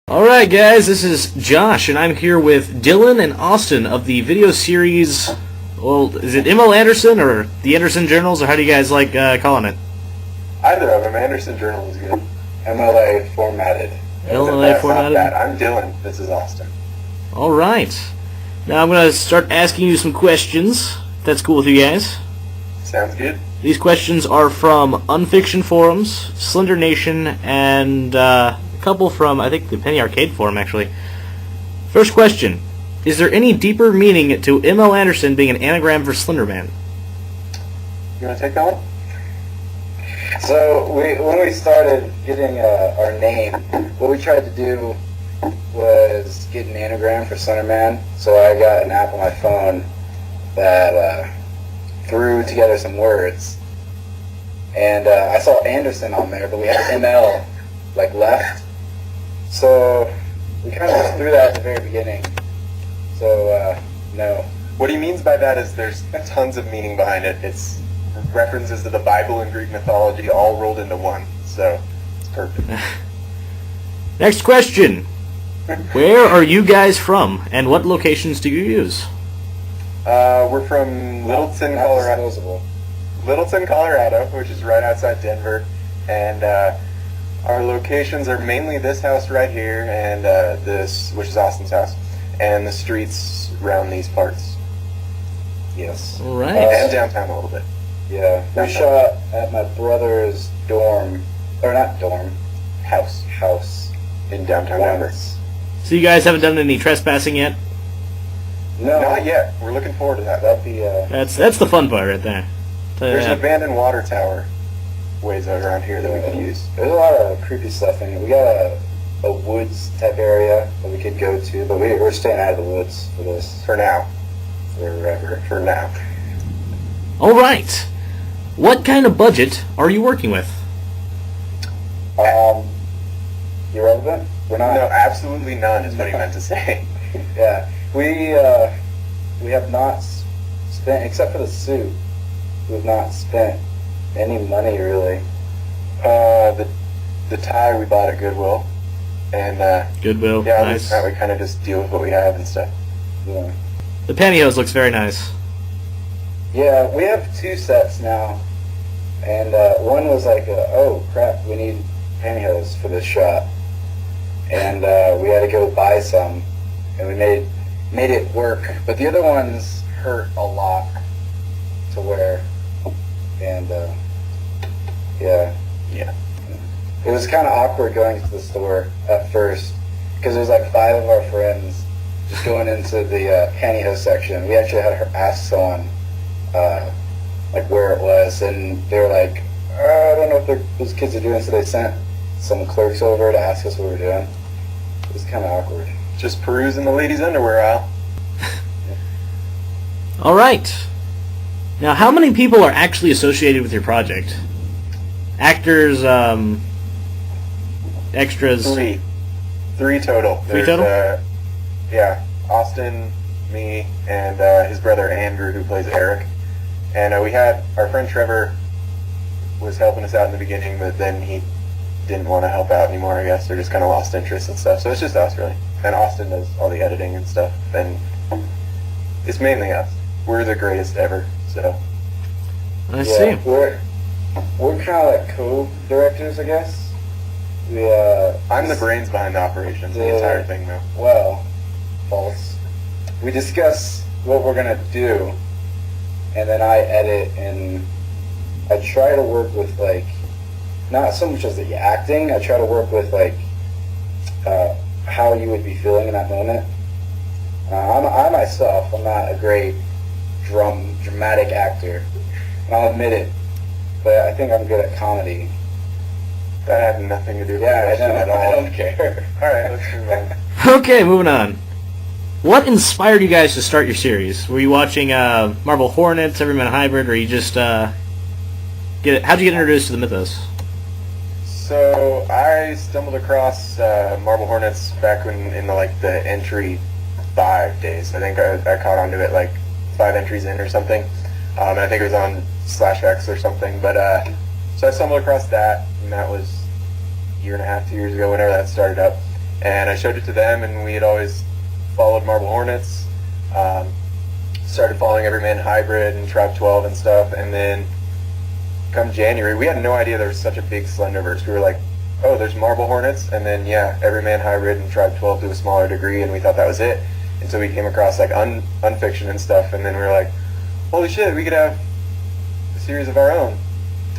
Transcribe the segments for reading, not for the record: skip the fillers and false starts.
Alright guys, this is Josh, and I'm here with Dylan and Austin of the video series, well, is it M.L. Anderson, or the Anderson Journals, or how do you guys like calling it? Either of them. Anderson Journal is good. MLA formatted. MLA formatted? Not bad. I'm Dylan. This is Austin. Alright. Now I'm going to start asking you some questions, if that's cool with you guys. Sounds good. These questions are from Unfiction Forums, Slender Nation, and a couple from, I think, the Penny Arcade Forum, actually. First question. Is there any deeper meaning to M.L. Anderson being an anagram for Slenderman? You want to take that one? So when we started getting our name, what we tried to do was get an anagram for Slenderman. So I got an app on my phone that threw together some words, and I saw Anderson on there, but we had ML like left. So we kind of just threw that at the very beginning. So no. What he means by that is there's tons of meaning behind it. It's references to the Bible and Greek mythology all rolled into one. So it's perfect. Next question. Where are you guys from, and what locations do you use? We're from Littleton, Colorado. Littleton, Colorado, which is right outside Denver, and our locations are mainly this house right here, and this, which is Austin's house, and the streets around these parts. Yes. All right. And downtown a little bit. Yeah. We shot at my brother's dorm, or not dorm, house In downtown Denver. once. So you guys haven't done any trespassing yet? No, Not yet. We're looking forward to that. that'd be That's the fun part right there. There's an abandoned water tower ways around here that we could use. There's a lot of creepy stuff in it. We got a woods type area that we could go to, but we're staying out of the woods for this. For now. Forever. For now. All right. What kind of budget are you working with? Irrelevant? We're not. No, absolutely none is what he meant to say. Yeah, we have not spent, except for the suit, we've not spent any money really. The tie we bought at Goodwill, and Goodwill. yeah, other Nice. than that we kind of just deal with what we have and stuff. Yeah. The pantyhose looks very nice. Yeah, we have two sets now, and one was like, oh crap, we need pantyhose for this shot, and we had to go buy some, and we made it work. But the other ones hurt a lot to wear, and yeah, it was kind of awkward going to the store at first because there was like 5 of our friends just going into the pantyhose section. We actually had asked someone like where it was, and they were like, I don't know what those kids are doing, so they sent some clerks over to ask us what we were doing. It was kind of awkward. Just perusing the ladies' underwear aisle. All right. Now, how many people are actually associated with your project? Actors, extras. 3 total. Three total? Yeah, Austin, me, and his brother Andrew, who plays Eric. And we had our friend Trevor was helping us out in the beginning, but then he didn't want to help out anymore, I guess, or just kind of lost interest and stuff. So it's just us, really. And Austin does all the editing and stuff, and it's mainly us. We're the greatest ever, so. I see. We're kind of like co-directors, I guess. I'm the brains behind the operation, the entire thing, though. Well, false. We discuss what we're gonna do, and then I edit, and I try to work with like, not so much as the acting. I try to work with like how you would be feeling in that moment. I myself, I'm not a great dramatic actor, and I'll admit it. But I think I'm good at comedy. That had nothing to do with Yeah, the question at all. I don't care. All right, let's move on. Okay, moving on. What inspired you guys to start your series? Were you watching Marble Hornets, Everyman Hybrid, or you just how'd you get introduced to the mythos? So I stumbled across Marble Hornets back when in the entry 5 days. I think I caught onto it like 5 entries in or something. And I think it was on /X or something. But so I stumbled across that, and that was a year and a half, 2 years ago, whenever that started up. And I showed it to them, and we had always followed Marble Hornets. Started following Everyman Hybrid and Tribe 12 and stuff, and then come January, we had no idea there was such a big Slenderverse. We were like, oh, there's Marble Hornets, and then yeah, Everyman Hybrid and Tribe 12 to a smaller degree, and we thought that was it. Until we came across like Unfiction and stuff, and then we were like, holy shit, we could have a series of our own.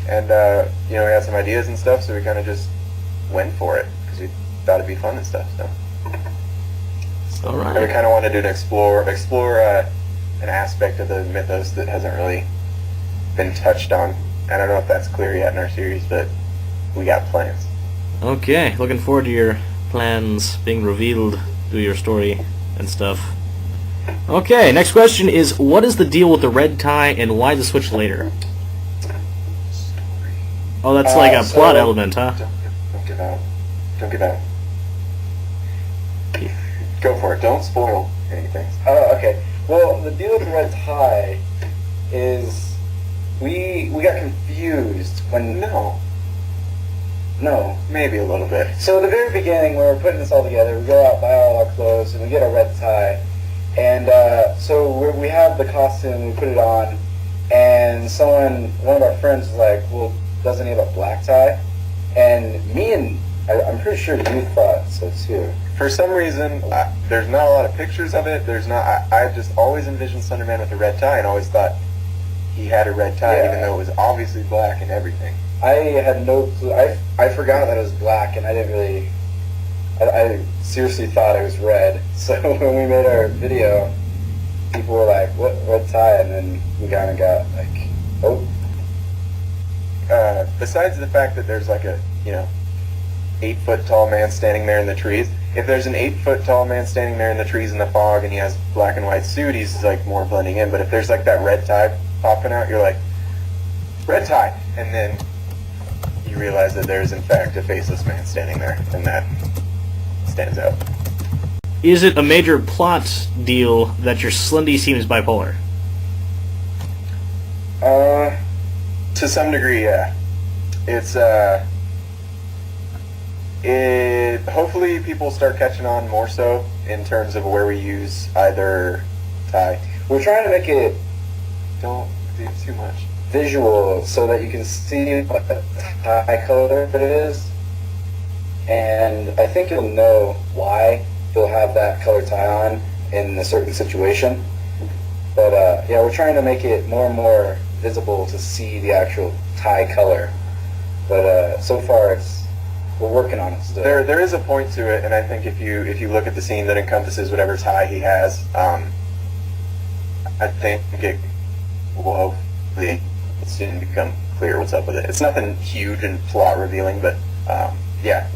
And we had some ideas and stuff, so we kind of just went for it because we thought it'd be fun and stuff. So. All right. And we kind of wanted to explore an aspect of the mythos that hasn't really been touched on. I don't know if that's clear yet in our series, but we got plans. Okay, looking forward to your plans being revealed through your story and stuff. Okay, next question is, what is the deal with the red tie and why the switch later? Oh, that's like a plot element, huh? Don't give out. Don't give out. Go for it. Don't spoil anything. Oh, okay. Well, the deal with the red tie is we got confused when... No. Maybe a little bit. So at the very beginning, when we're putting this all together, we go out, buy all our clothes, and we get a red tie. And so we have the costume, we put it on, and one of our friends was like, well, doesn't he have a black tie? And I'm pretty sure you thought so too. For some reason, there's not a lot of pictures of it. I just always envisioned Slenderman with a red tie and always thought he had a red tie, even though it was obviously black and everything. I had no clue. I forgot that it was black, and I didn't really... I seriously thought it was red. So when we made our video, people were like, what red tie? And then we kind of got like, oh. Besides the fact that there's like a, 8-foot tall man standing there in the trees, if there's an 8-foot tall man standing there in the trees in the fog and he has black and white suit, he's like more blending in. But if there's like that red tie popping out, you're like, red tie. And then you realize that there is in fact a faceless man standing there, and that stands out. Is it a major plot deal that your Slendy seems bipolar? To some degree, yeah. It's hopefully people start catching on more so in terms of where we use either tie. We're trying to make it Don't do too much. visual so that you can see what tie color it is. And I think you'll know why you'll have that color tie on in a certain situation. But we're trying to make it more and more visible to see the actual tie color. But so far we're working on it still. There is a point to it, and I think if you look at the scene that encompasses whatever tie he has, I think it will hopefully soon become clear what's up with it. It's nothing huge and plot revealing, but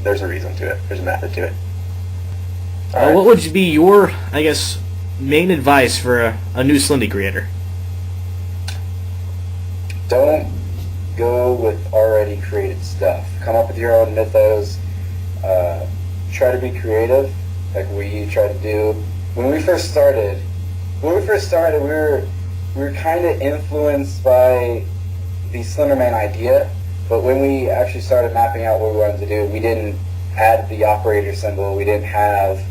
there's a reason to it. There's a method to it. All right. What would be your, I guess, main advice for a new Slendy creator? Don't go with already created stuff. Come up with your own mythos. Try to be creative, like we try to do. When we first started, we were kind of influenced by the Slenderman idea, but when we actually started mapping out what we wanted to do, we didn't add the operator symbol. We didn't have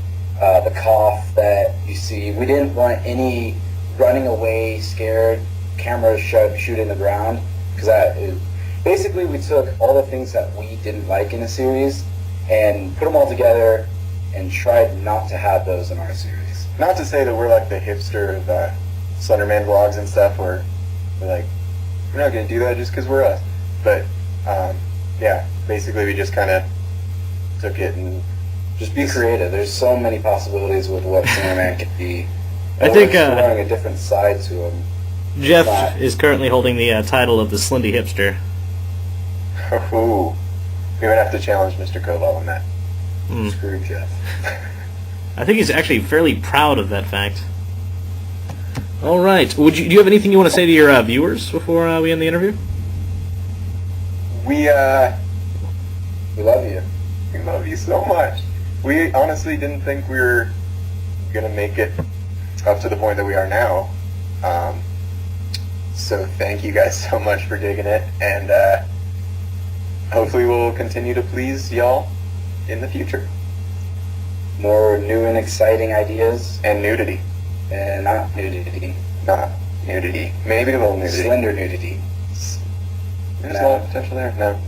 the cough that you see. We didn't want any running away, scared camera shoot in the ground, because basically we took all the things that we didn't like in the series and put them all together and tried not to have those in our series. Not to say that we're like the hipster of Slenderman vlogs and stuff, where we're like, we're not going to do that just because we're us. But basically we just kind of took it and just be creative. There's so many possibilities with what Slenderman can be. I think exploring a different side to him. Jeff is currently holding the title of the Slendy Hipster. Ooh. We would have to challenge Mr. Koval on that. Screw Jeff. I think he's actually fairly proud of that fact. All right. Do you have anything you want to say to your viewers before we end the interview? We love you. We love you so much. We honestly didn't think we were going to make it up to the point that we are now. So thank you guys so much for digging it, and hopefully we'll continue to please y'all in the future. more new and exciting ideas, And nudity. and not nudity, Not nudity. Maybe a little nudity. slender nudity. There's No. a lot of potential there. No.